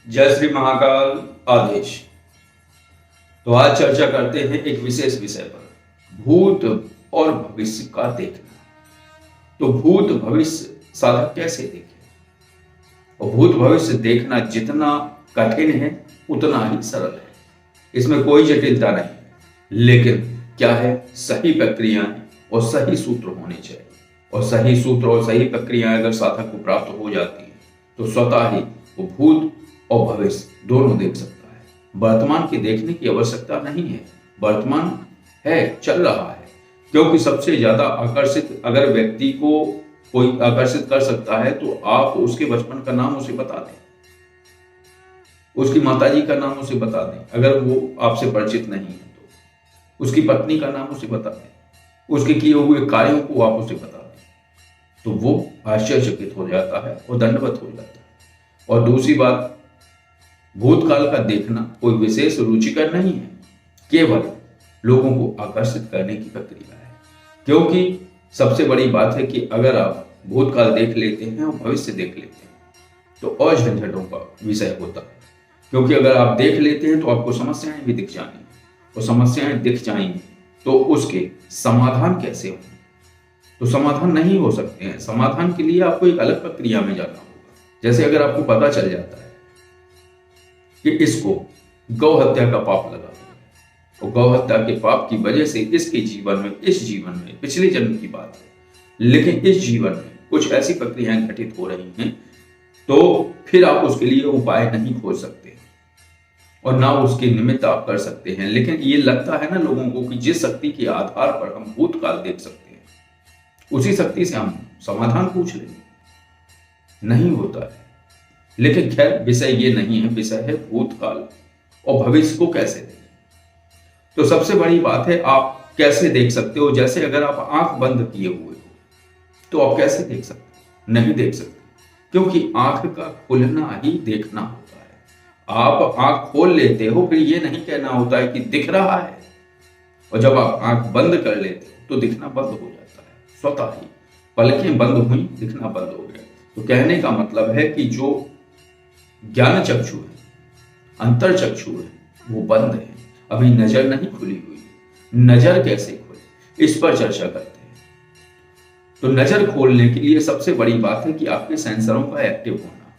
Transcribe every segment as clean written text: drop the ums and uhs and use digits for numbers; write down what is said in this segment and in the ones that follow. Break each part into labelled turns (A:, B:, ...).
A: जय श्री महाकाल आदेश। तो आज चर्चा करते हैं एक विशेष विषय पर, भूत और भविष्य का देखना। तो भूत भविष्य साधक कैसे देखें, और भूत भविष्य देखना जितना कठिन है उतना ही सरल है। इसमें कोई जटिलता नहीं है, लेकिन क्या है, सही प्रक्रियाएं और सही सूत्र होने चाहिए। और सही सूत्र और सही प्रक्रियाएं अगर साधक को प्राप्त हो जाती है तो स्वतः ही वो भूत और भविष्य दोनों देख सकता है। वर्तमान की देखने की आवश्यकता नहीं है, वर्तमान है, चल रहा है। क्योंकि सबसे ज्यादा आकर्षित अगर व्यक्ति को कोई आकर्षित कर सकता है तो आप उसके बचपन का नाम उसे बता दें, उसकी माताजी का नाम उसे बता दें, अगर वो आपसे परिचित नहीं है तो उसकी पत्नी का नाम उसे बता दें, उसके किए हुए कार्यों को आप उसे बता दें, तो वो आश्चर्यचकित हो जाता है और दंडवत हो जाता है। और दूसरी बात, भूतकाल का देखना कोई विशेष रुचिकर नहीं है, केवल लोगों को आकर्षित करने की प्रक्रिया है। क्योंकि सबसे बड़ी बात है कि अगर आप भूतकाल देख लेते हैं और भविष्य देख लेते हैं तो और झंझटों का विषय होता है। क्योंकि अगर आप देख लेते हैं तो आपको समस्याएं भी दिख जाएंगी, और समस्याएं दिख जाएंगी तो उसके समाधान कैसे होंगे, तो समाधान नहीं हो सकते हैं। समाधान के लिए आपको एक अलग प्रक्रिया में जाना होगा। जैसे अगर आपको पता चल जाता है कि इसको गौ हत्या का पाप लगा हुआ है और गौ हत्या के पाप की वजह से इसके जीवन में, इस जीवन में, पिछले जन्म की बात है, लेकिन इस जीवन में कुछ ऐसी प्रक्रियाएं घटित हो रही हैं, तो फिर आप उसके लिए उपाय नहीं खोज सकते और ना उसके निमित्त आप कर सकते हैं। लेकिन ये लगता है ना लोगों को कि जिस शक्ति के आधार पर हम भूतकाल देख सकते हैं उसी शक्ति से हम समाधान पूछ लेंगे, नहीं होता है। लेकिन खैर, विषय ये नहीं है, विषय है भूतकाल और भविष्य को कैसे देखें। तो सबसे बड़ी बात है आप कैसे देख सकते हो। जैसे अगर आप आंख बंद किए हुए हो तो आप कैसे देख सकते हो, नहीं देख सकते, क्योंकि आंख का खुलना ही देखना होता है। आप आंख खोल लेते हो, फिर ये नहीं कहना होता है कि दिख रहा है, और जब आप आंख बंद कर लेते हो तो दिखना बंद हो जाता है स्वतः ही। पलकें बंद हुई, दिखना बंद हो गया। तो कहने का मतलब है कि जो ज्ञान चक्षु है, अंतर चक्षु है, वो बंद है, अभी नजर नहीं खुली हुई। नजर कैसे खुले, इस पर चर्चा करते हैं। तो नजर खोलने के लिए सबसे बड़ी बात है कि आपके सेंसरों का एक्टिव होना।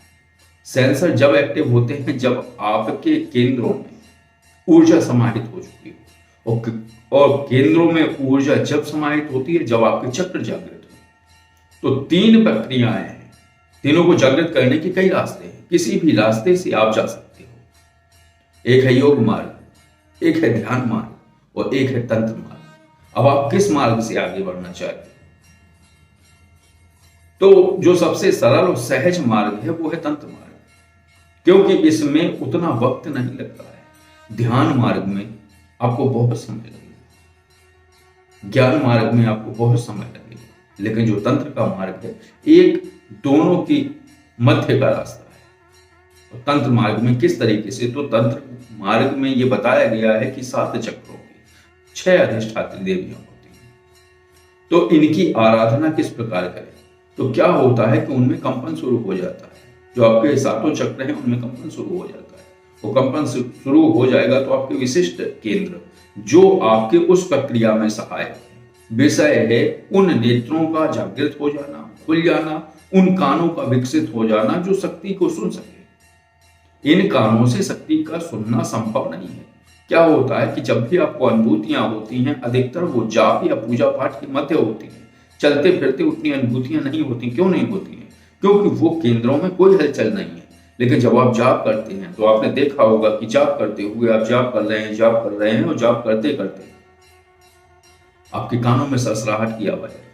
A: सेंसर जब एक्टिव होते हैं जब आपके केंद्रों में ऊर्जा समाहित हो चुकी हो, और केंद्रों में ऊर्जा जब समाहित होती है जब आपके चक्र जागृत हो। तो तीन प्रक्रियाएं हैं, तीनों को जागृत करने के कई रास्ते हैं, किसी भी रास्ते से आप जा सकते हो। एक है योग मार्ग, एक है ध्यान मार्ग और एक है तंत्र मार्ग। अब आप किस मार्ग से आगे बढ़ना चाहते हैं? तो जो सबसे सरल और सहज मार्ग है वो है तंत्र मार्ग, क्योंकि इसमें उतना वक्त नहीं लगता है। ध्यान मार्ग में आपको बहुत समय लगेगा, ज्ञान मार्ग में आपको बहुत समय लगेगा, लेकिन जो तंत्र का मार्ग है एक दोनों की मध्य का रास्ता है। और तंत्र मार्ग में किस तरीके से, तो तंत्र मार्ग में ये बताया गया है कि 7 चक्रों की 6 अधिष्ठात्री देवियां होती हैं। तो इनकी आराधना किस प्रकार करें, तो क्या होता है कि उनमें कंपन शुरू हो जाता है। जो आपके 7 चक्र हैं उनमें कंपन शुरू हो जाता है। वो कंपन शुरू हो जाएगा तो आपके विशिष्ट केंद्र जो आपके उस प्रक्रिया में सहायक है, विषय है उन नेत्रों का जागृत हो जाना, खुल जाना, उन कानों का विकसित हो जाना जो शक्ति को सुन सके। इन कानों से शक्ति का सुनना संभव नहीं है। क्या होता है कि जब भी आपको अनुभूतियां होती हैं, अधिकतर वो जाप या पूजा पाठ के मध्य होती हैं। चलते फिरते उतनी अनुभूतियां नहीं होती। क्यों नहीं होती हैं? क्योंकि वो केंद्रों में कोई हलचल नहीं है। लेकिन जब आप जाप करते हैं तो आपने देखा होगा कि जाप करते हुए आप जाप कर रहे हैं, जाप कर रहे हैं, और जाप करते करते आपके कानों में सरसराहट की आवाज है।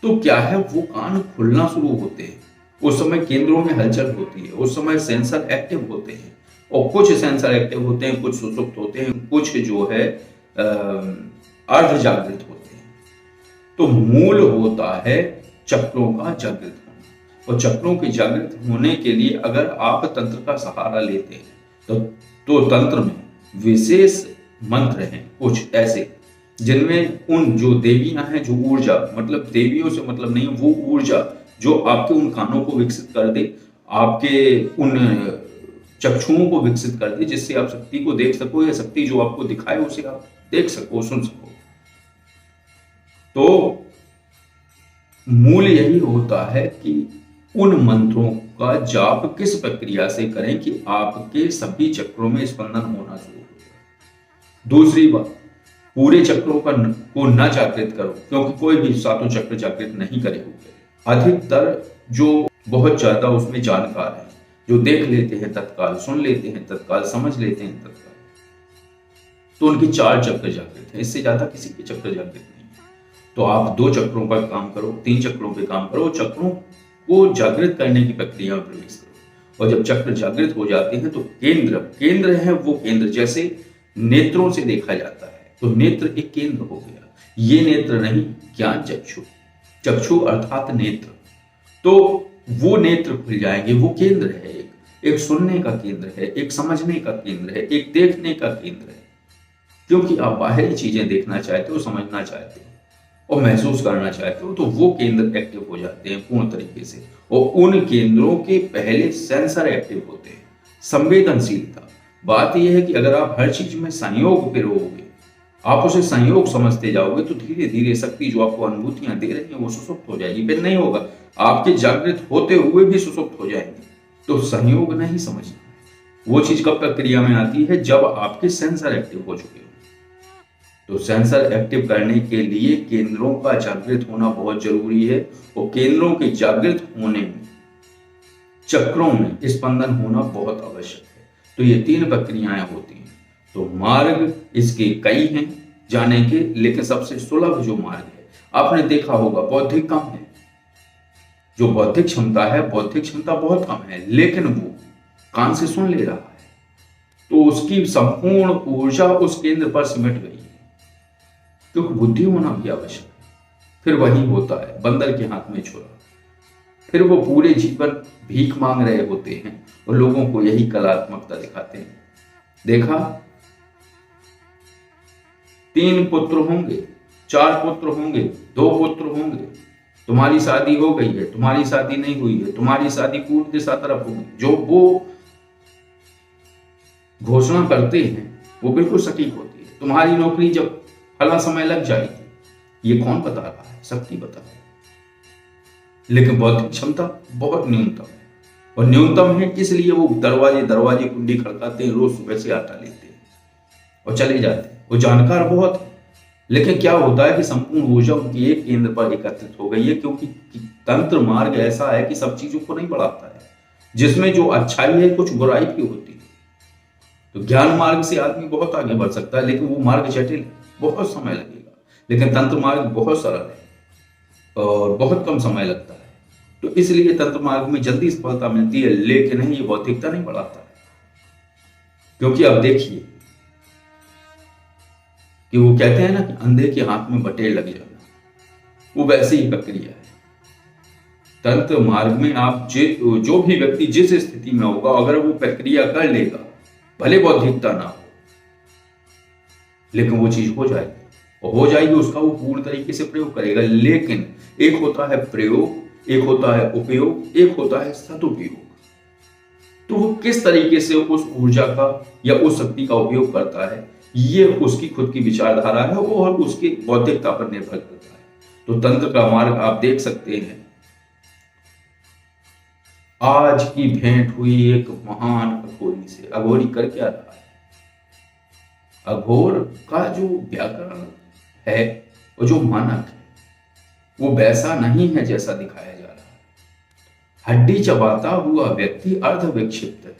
A: तो क्या है, वो कान खुलना शुरू होते हैं। उस समय केंद्रों में हलचल होती है, उस समय सेंसर एक्टिव होते हैं, और कुछ सेंसर एक्टिव होते हैं, कुछ सुसुप्त होते हैं, कुछ जो है अर्ध जागृत होते हैं। तो मूल होता है चक्रों का जागृत होना, और चक्रों के जागृत होने के लिए अगर आप तंत्र का सहारा लेते हैं तो तंत्र में विशेष मंत्र हैं कुछ ऐसे जिनमें उन जो देवियां हैं, जो ऊर्जा, मतलब देवियों से मतलब नहीं, वो ऊर्जा जो आपके उन कानों को विकसित कर दे, आपके उन चक्षुओं को विकसित कर दे, जिससे आप शक्ति को देख सको, या शक्ति जो आपको दिखाए उसे आप देख सको, सुन सको। तो मूल यही होता है कि उन मंत्रों का जाप किस प्रक्रिया से करें कि आपके सभी चक्रों में स्पंदन होना शुरू हो जाए। दूसरी बात, पूरे चक्रों को न जागृत करो, क्योंकि कोई भी सातों चक्र जागृत नहीं करे हुए। अधिकतर जो बहुत ज्यादा उसमें जानकार हैं, जो देख लेते हैं तत्काल, सुन लेते हैं तत्काल, समझ लेते हैं तत्काल, तो उनके 4 चक्र जागृत हैं, इससे ज्यादा किसी के चक्र जागृत नहीं है। तो आप 2 चक्रों पर काम करो, 3 चक्रों पे काम करो, चक्रों को जागृत करने की प्रक्रिया में प्रवेश करो। और जब चक्र जागृत हो जाते हैं तो केंद्र है, वो केंद्र जैसे नेत्रों से देखा जाता है, तो नेत्र एक केंद्र हो गया। ये नेत्र नहीं, ज्ञान चक्षु, चक्षु अर्थात नेत्र, तो वो नेत्र खुल जाएंगे। वो केंद्र है, एक सुनने का केंद्र है, एक समझने का केंद्र है, एक देखने का केंद्र है। क्योंकि आप बाहरी चीजें देखना चाहते हो, समझना चाहते हो और महसूस करना चाहते हो, तो वो केंद्र एक्टिव हो जाते हैं पूर्ण तरीके से। और उन केंद्रों के पहले सेंसर एक्टिव होते हैं, संवेदनशीलता। बात यह है कि अगर आप हर चीज में संयोग पे रहोगे, आप उसे संयोग समझते जाओगे, तो धीरे धीरे शक्ति जो आपको अनुभूतियां दे रही है वो सुसुप्त हो जाएगी। फिर नहीं होगा, आपके जागृत होते हुए भी सुसुप्त हो जाएंगे। तो संयोग नहीं समझना, वो चीज कब प्रक्रिया में आती है, जब आपके सेंसर एक्टिव हो चुके हो। तो सेंसर एक्टिव करने के लिए केंद्रों का जागृत होना बहुत जरूरी है, और केंद्रों के जागृत होने में चक्रों में स्पंदन होना बहुत आवश्यक है। तो ये 3 प्रक्रियाएं होती हैं। तो मार्ग इसके कई हैं जाने के, लेकिन सबसे सुलभ जो मार्ग है, आपने देखा होगा बौद्धिक कम है, जो बौद्धिक क्षमता है, बौद्धिक क्षमता बहुत कम है, लेकिन वो कान से सुन ले रहा है, तो उसकी संपूर्ण ऊर्जा उस केंद्र पर सिमट गई है। क्योंकि बुद्धि होना भी आवश्यक है। फिर वही होता है बंदर के हाथ में छुरा, फिर वो पूरे जीवन भीख मांग रहे होते हैं और लोगों को यही कलात्मकता दिखाते हैं। देखा, 3 पुत्र होंगे, 4 पुत्र होंगे, 2 पुत्र होंगे, तुम्हारी शादी हो गई है, तुम्हारी शादी नहीं हुई है, तुम्हारी शादी पूर्व दिशा तरफ होगी, जो वो घोषणा करते हैं वो बिल्कुल सटीक होती है। तुम्हारी नौकरी जब फला समय लग जाएगी, ये कौन बता रहा है, शक्ति बता रहा है। लेकिन बौद्धिक क्षमता बहुत न्यूनतम है, और न्यूनतम है इसलिए वो दरवाजे कुंडी खड़काते हैं, रोज सुबह से आटा लेते हैं और चले जाते हैं। वो जानकार बहुत है, लेकिन क्या होता है कि संपूर्ण ऊर्जा उनकी एक केंद्र पर एकत्रित हो गई है, क्योंकि तंत्र मार्ग ऐसा है कि सब चीजों को नहीं बढ़ाता है, जिसमें जो अच्छाई है कुछ बुराई भी होती है। तो ज्ञान मार्ग से आदमी बहुत आगे बढ़ सकता है, लेकिन वो मार्ग जटिल है, बहुत समय लगेगा। लेकिन तंत्र मार्ग बहुत सरल है और बहुत कम समय लगता है। तो इसलिए तंत्र मार्ग में जल्दी सफलता मिलती है, लेकिन ये बौद्धिकता नहीं बढ़ाता है। क्योंकि अब देखिए कि वो कहते हैं ना कि अंधे के हाथ में बटेर लग जाना, वो वैसे ही प्रक्रिया है। तंत्र मार्ग में आप जो भी व्यक्ति जिस स्थिति में होगा, अगर वो प्रक्रिया कर लेगा, भले बौद्धिकता ना हो, लेकिन वो चीज हो जाएगी, और हो जाएगी उसका वो पूर्ण तरीके से प्रयोग करेगा। लेकिन एक होता है प्रयोग, एक होता है उपयोग, एक होता है सदुपयोग। तो वो किस तरीके से उस ऊर्जा का या उस शक्ति का उपयोग करता है, ये उसकी खुद की विचारधारा है और उसकी बौद्धिकता पर निर्भर करता है। तो तंत्र का मार्ग आप देख सकते हैं। आज की भेंट हुई एक महान अघोरी से। अघोरी कर क्या रहा है? अघोर का जो व्याकरण है और जो मानक है वो वैसा नहीं है जैसा दिखाया जा रहा है। हड्डी चबाता हुआ व्यक्ति अर्ध विक्षिप्त है।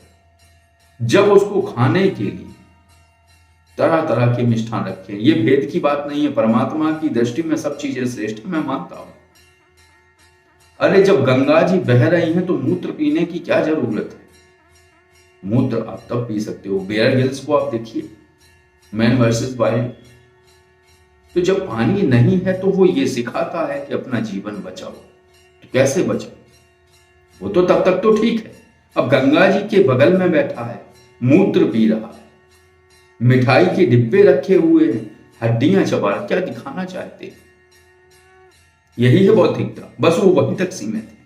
A: जब उसको खाने के लिए तरह तरह के मिष्ठान रखे, ये भेद की बात नहीं है, परमात्मा की दृष्टि में सब चीजें श्रेष्ठ, मैं मानता हूं। अरे जब गंगा जी बह रही हैं तो मूत्र पीने की क्या जरूरत है? मूत्र आप तब पी सकते हो। बेयर गिल्स को आप देखिए, मैन वर्सेस वाइल्ड। तो जब पानी नहीं है तो वो ये सिखाता है कि अपना जीवन बचाओ। तो कैसे बचाओ? वो तो तब तक तो ठीक है। अब गंगा जी के बगल में बैठा है, मूत्र पी रहा है, मिठाई के डिब्बे रखे हुए हैं, हड्डियां चबा रहा, क्या दिखाना चाहते हैं? यही है बौद्धिकता। बस वो वहीं तक सीमित है,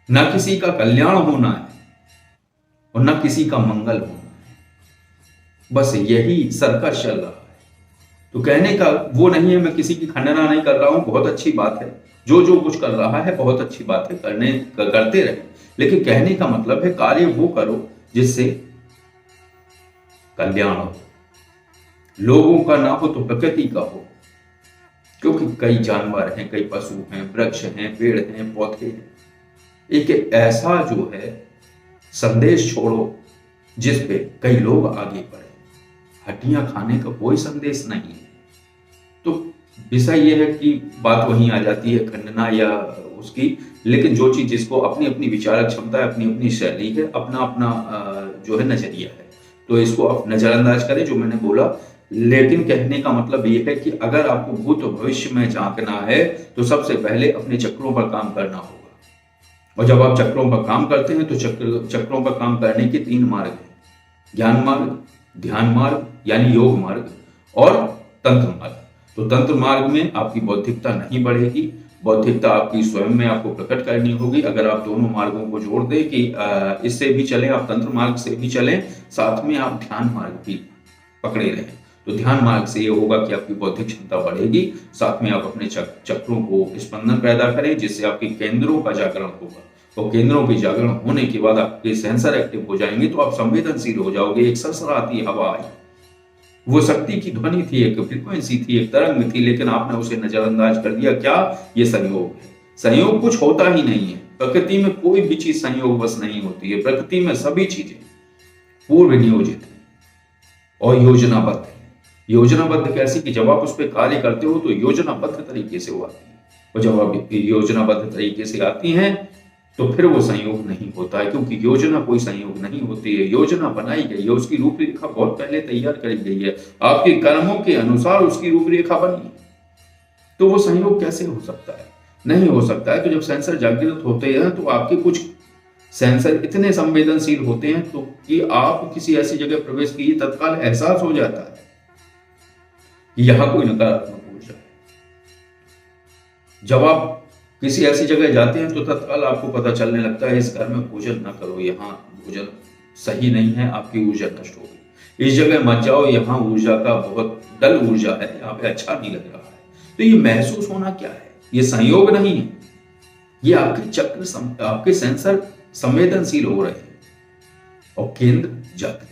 A: ना किसी का कल्याण होना है, और न किसी का मंगल होना है। बस यही सर्कस चल रहा है। तो कहने का वो नहीं है, मैं किसी की खंडना नहीं कर रहा हूं, बहुत अच्छी बात है, जो जो कुछ कर रहा है बहुत अच्छी बात है, करते रहे। लेकिन कहने का मतलब है कार्य वो करो जिससे कल्याण हो, लोगों का ना हो तो प्रकृति का हो। क्योंकि कई जानवर हैं, कई पशु हैं, वृक्ष हैं, पेड़ हैं, पौधे हैं। एक ऐसा जो है संदेश छोड़ो जिस पे कई लोग आगे बढ़े। हड्डियां खाने का कोई संदेश नहीं है। तो विषय यह है कि बात वहीं आ जाती है खंडना या उसकी। लेकिन जो चीज जिसको अपनी अपनी विचारक क्षमता है, अपनी अपनी शैली है, अपना अपना जो है नजरिया है, तो इसको आप नजरअंदाज करें जो मैंने बोला। लेकिन कहने का मतलब ये है कि अगर आपको भूत भविष्य में झांकना है तो सबसे पहले अपने चक्रों पर काम करना होगा। और जब आप चक्रों पर काम करते हैं तो चक्रों पर काम करने के 3 मार्ग हैं: ज्ञान मार्ग, ध्यान मार्ग यानी योग मार्ग, और तंत्र मार्ग। तो तंत्र मार्ग में आपकी बौद्धिकता नहीं बढ़ेगी, बौद्धिकता आपकी स्वयं में आपको प्रकट करनी होगी। अगर आप दोनों मार्गों को जोड़ दें कि इससे भी चलें, आप तंत्र मार्ग से भी चलें, साथ में आप ध्यान मार्ग भी पकड़े रहें, तो ध्यान मार्ग से ये होगा कि आपकी बौद्धिक क्षमता बढ़ेगी, साथ में आप अपने चक्रों को स्पंदन पैदा करें जिससे आपके केंद्रों का जागरण होगा। और केंद्रों के जागरण होने के बाद आपके सेंसर एक्टिव हो जाएंगे तो आप संवेदनशील हो जाओगे। एक सरसराती हवा आई, वो शक्ति की ध्वनि थी, एक फ्रीक्वेंसी थी, एक तरंग थी, लेकिन आपने उसे नजरअंदाज कर दिया। क्या? ये संयोग है। संयोग कुछ होता ही नहीं है। प्रकृति में कोई भी चीज संयोग बस नहीं होती है। प्रकृति में सभी चीजें पूर्व नियोजित है और योजनाबद्ध है। योजनाबद्ध कैसी कि जब आप उस पर कार्य करते हो तो योजनाबद्ध तरीके से वो आती है, और जब आप योजनाबद्ध तरीके से आती हैं तो फिर वो संयोग नहीं होता है, क्योंकि योजना कोई संयोग नहीं होती है। योजना बनाई गई है, उसकी रूपरेखा बहुत पहले तैयार करी गई है, आपके कर्मों के अनुसार उसकी रूपरेखा बनी है। तो वो संयोग कैसे हो सकता है? नहीं हो सकता है। तो जब सेंसर जागृत होते हैं तो आपके कुछ सेंसर इतने संवेदनशील होते हैं तो कि आप किसी ऐसी जगह प्रवेश कीजिए, तत्काल एहसास हो जाता है कि यहां कोई नकारात्मक ऊर्जा है। जब आप किसी ऐसी जगह जाते हैं तो तत्काल आपको पता चलने लगता है इस घर में भोजन ना करो, यहाँ भोजन सही नहीं है, आपकी ऊर्जा नष्ट होगी। इस जगह मत जाओ, यहाँ ऊर्जा का बहुत डल ऊर्जा है, यहाँ पे अच्छा नहीं लग रहा है। तो ये महसूस होना क्या है? ये संयोग नहीं है, ये आपके चक्र, आपके सेंसर संवेदनशील हो रहे हैं और केंद्र जागृत है।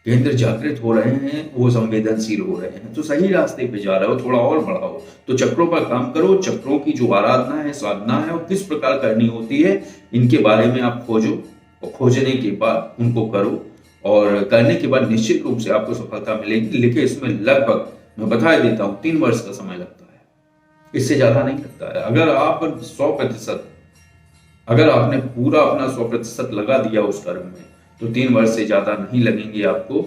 A: केंद्र जागृत हो रहे हैं, वो संवेदनशील हो रहे हैं, तो सही रास्ते पे जा रहे हो, थोड़ा और बढ़ाओ। तो चक्रों पर काम करो। चक्रों की जो आराधना है, साधना है, और किस प्रकार करनी होती है, इनके बारे में आप खोजो, और खोजने के बाद उनको करो, और करने के बाद निश्चित रूप से आपको सफलता मिलेगी। लेकिन इसमें लगभग मैं बता देता हूँ 3 वर्ष का समय लगता है, इससे ज्यादा नहीं लगता है। अगर आप 100%, अगर आपने पूरा अपना 100% लगा दिया उस कर्म में, तो 3 वर्ष से ज्यादा नहीं लगेंगे आपको।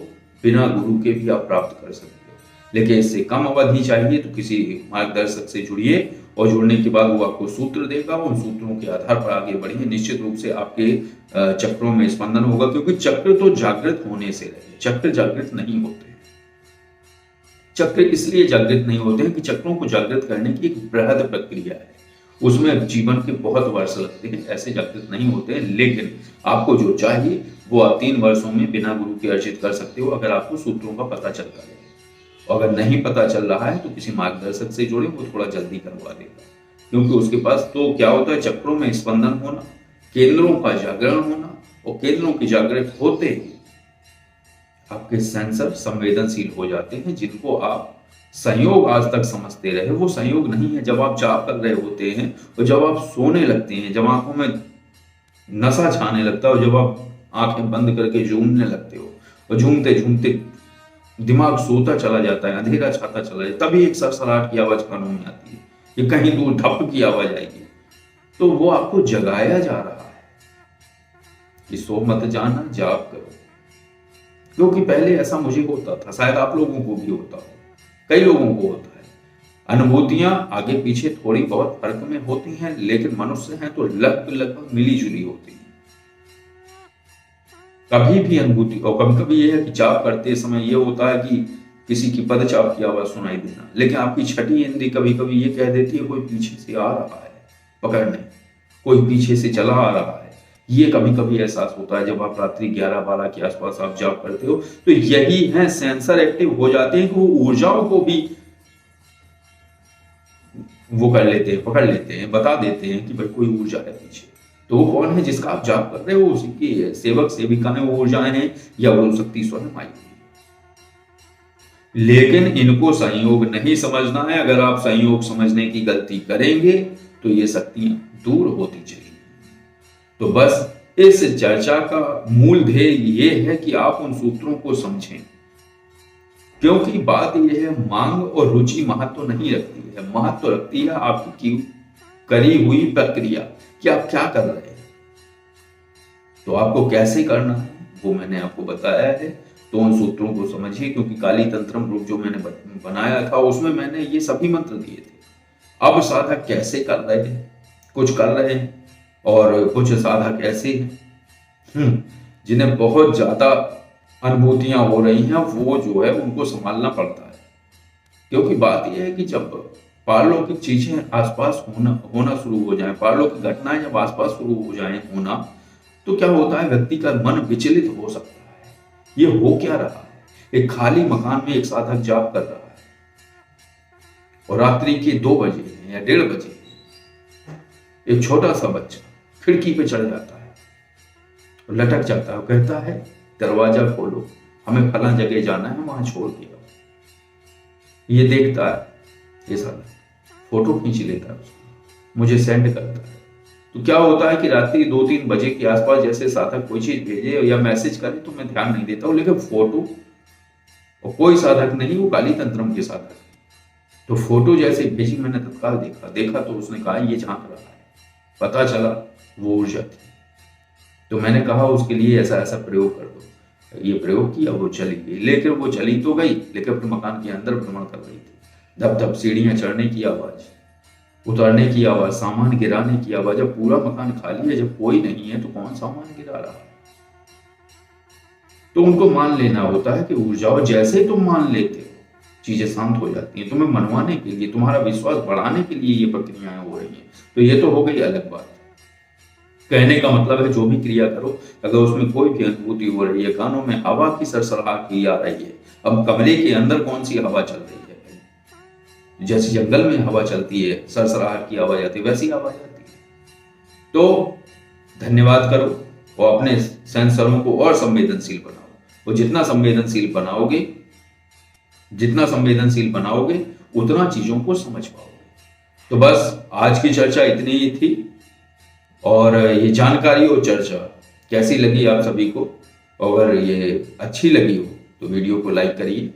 A: बिना गुरु के भी आप प्राप्त कर सकते हो। लेकिन इससे कम अवधि चाहिए तो किसी मार्गदर्शक से जुड़िए, और जुड़ने के बाद वो आपको सूत्र देगा, उन सूत्रों के आधार पर आगे बढ़िए। निश्चित रूप से आपके चक्रों में स्पंदन होगा, क्योंकि चक्र तो जागृत होने से रहे, चक्र जागृत नहीं होते। चक्र इसलिए जागृत नहीं होते हैं कि चक्रों को जागृत करने की एक बृहद प्रक्रिया है, उसमें जीवन के बहुत वर्ष लगते हैं, ऐसे जागृत नहीं होते हैं। लेकिन आपको जो चाहिए वो आप 3 वर्षों में बिना गुरु के अर्जित कर सकते हो, अगर आपको सूत्रों का पता चलता है। और अगर नहीं पता चल रहा है तो किसी मार्गदर्शक से जुड़े, वो थोड़ा जल्दी करवा देगा। क्योंकि उसके पास तो क्या होता है, चक्रों में स्पंदन होना, केंद्रों का जागरण होना, और केंद्रों की जागृत होते ही आपके सेंसर संवेदनशील हो जाते हैं। जिनको आप संयोग आज तक समझते रहे, वो संयोग नहीं है। जब आप जाप कर रहे होते हैं और जब आप सोने लगते हैं, जब आंखों में नशा छाने लगता है, और जब आप आंखें बंद करके झूमने लगते हो, और झूमते झूमते दिमाग सोता चला जाता है, अंधेरा छाता चला जाता है, तभी एक सरसराहट की आवाज कानों में आती है, ये कहीं दूर धप की आवाज आएगी, तो वो आपको जगाया जा रहा है कि सो मत जाना, जाप करो। क्योंकि पहले ऐसा मुझे होता था, शायद आप लोगों को भी होता हो, कई लोगों को होता है। अनुभूतियां आगे पीछे थोड़ी बहुत फर्क में होती हैं, लेकिन मनुष्य हैं तो लगभग मिली जुली होती है। कभी भी अनुभूति, और कभी कभी ये है कि जाप करते समय ये होता है कि किसी की पदचाप की आवाज सुनाई देना, लेकिन आपकी छठी इंद्री कभी कभी ये कह देती है कोई पीछे से आ रहा है पकड़ने, कोई पीछे से चला आ रहा है, ये कभी कभी एहसास होता है जब आप रात्रि 11-12 के आसपास आप जाप करते हो, तो यही है सेंसर एक्टिव हो जाते हैं कि वो ऊर्जाओं को भी वो कर लेते हैं, पकड़ लेते हैं, बता देते हैं कि भाई कोई ऊर्जा है पीछे। तो वो कौन है जिसका आप जाप कर रहे हो, उसी की सेवक सेविकाएं वो ऊर्जाएं हैं या वो शक्ति स्वयं आई हुई है। लेकिन इनको संयोग नहीं समझना है। अगर आप संयोग समझने की गलती करेंगे तो ये शक्तियां दूर होती चली। तो बस इस चर्चा का मूल ध्येय ये है कि आप उन सूत्रों को समझें, क्योंकि बात यह है मांग और रुचि महत्व नहीं रखती है, महत्व रखती है आपकी करी हुई प्रक्रिया कि आप क्या कर रहे हैं। तो आपको कैसे करना है वो मैंने आपको बताया है। तो उन सूत्रों को समझिए, क्योंकि काली तंत्रम ग्रुप जो मैंने बनाया था उसमें मैंने ये सभी मंत्र दिए थे। अब साधक कैसे कर रहे हैं, कुछ कर रहे हैं और कुछ साधक ऐसे हैं जिन्हें बहुत ज्यादा अनुभूतियां हो रही हैं, वो जो है उनको संभालना पड़ता है। क्योंकि बात यह है कि जब पारलौकिक चीजें आसपास होना शुरू हो जाएं, पारलौकिक घटनाएं जब आसपास शुरू हो जाएं होना, तो क्या होता है, व्यक्ति का मन विचलित हो सकता है। ये हो क्या रहा है, एक खाली मकान में एक साधक जाप कर रहा है और रात्रि के 2 बजे या 1:30 बजे एक छोटा सा बच्चा खिड़की पे चढ़ जाता है और लटक जाता है, कहता है दरवाजा खोलो, हमें फला जगह जाना है, वहां छोड़ के आओ। ये देखता है, ये साला फोटो खींच लेता है, उसको मुझे सेंड करता है। तो क्या होता है कि रात्रि 2-3 बजे के आसपास जैसे साधक कोई चीज भेजे या मैसेज करे तो मैं ध्यान नहीं देता हूं, लेकिन फोटो, और कोई साधक नहीं, वो काली तंत्रम के साधक। तो फोटो जैसे भेजी मैंने तत्काल देखा तो उसने कहा ये झांक रहा है, पता चला वो ऊर्जा थी। तो मैंने कहा उसके लिए ऐसा ऐसा प्रयोग कर दो। ये प्रयोग किया, वो चली गई, लेकिन वो चली तो गई, लेकिन अपने मकान के अंदर भ्रमण कर रही थी। धप धप सीढ़ियां चढ़ने की आवाज, उतरने की आवाज, सामान गिराने की आवाज। जब पूरा मकान खाली है, जब कोई नहीं है, तो कौन सामान गिरा रहा है। तो उनको मान लेना होता है कि ऊर्जाओं, जैसे ही तुम मान लेते हो चीजें शांत हो जाती हैं। तुम्हें मनवाने के लिए, तुम्हारा विश्वास बढ़ाने के लिए ये प्रक्रियाएं हो रही हैं। तो ये तो हो गई अलग बात। कहने का मतलब है जो भी क्रिया करो, अगर उसमें कोई भी अनुभूति हो रही है, कानों में हवा की सरसराहट की आ रही है। अब कमरे के अंदर कौन सी हवा चल रही है, जैसे जंगल में हवा चलती है, सरसराहट की आवाज आती है, वैसी आवाज आती है। तो धन्यवाद करो और अपने सेंसरों को और संवेदनशील बनाओ। और जितना संवेदनशील बनाओगे उतना चीजों को समझ पाओगे। तो बस आज की चर्चा इतनी ही थी। और ये जानकारी और चर्चा कैसी लगी आप सभी को, अगर ये अच्छी लगी हो तो वीडियो को लाइक करिए।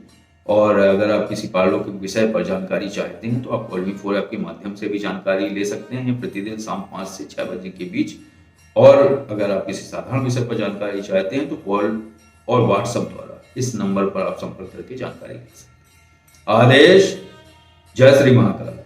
A: और अगर आप किसी पारलौकिक विषय पर जानकारी चाहते हैं तो आप कॉल-मी-4 ऐप के माध्यम से भी जानकारी ले सकते हैं प्रतिदिन शाम 5 से 6 बजे के बीच। और अगर आप किसी साधारण विषय पर जानकारी चाहते हैं तो कॉल और व्हाट्सएप द्वारा इस नंबर पर आप संपर्क करके जानकारी ले सकते हैं। आदेश। जय श्री महाकाल।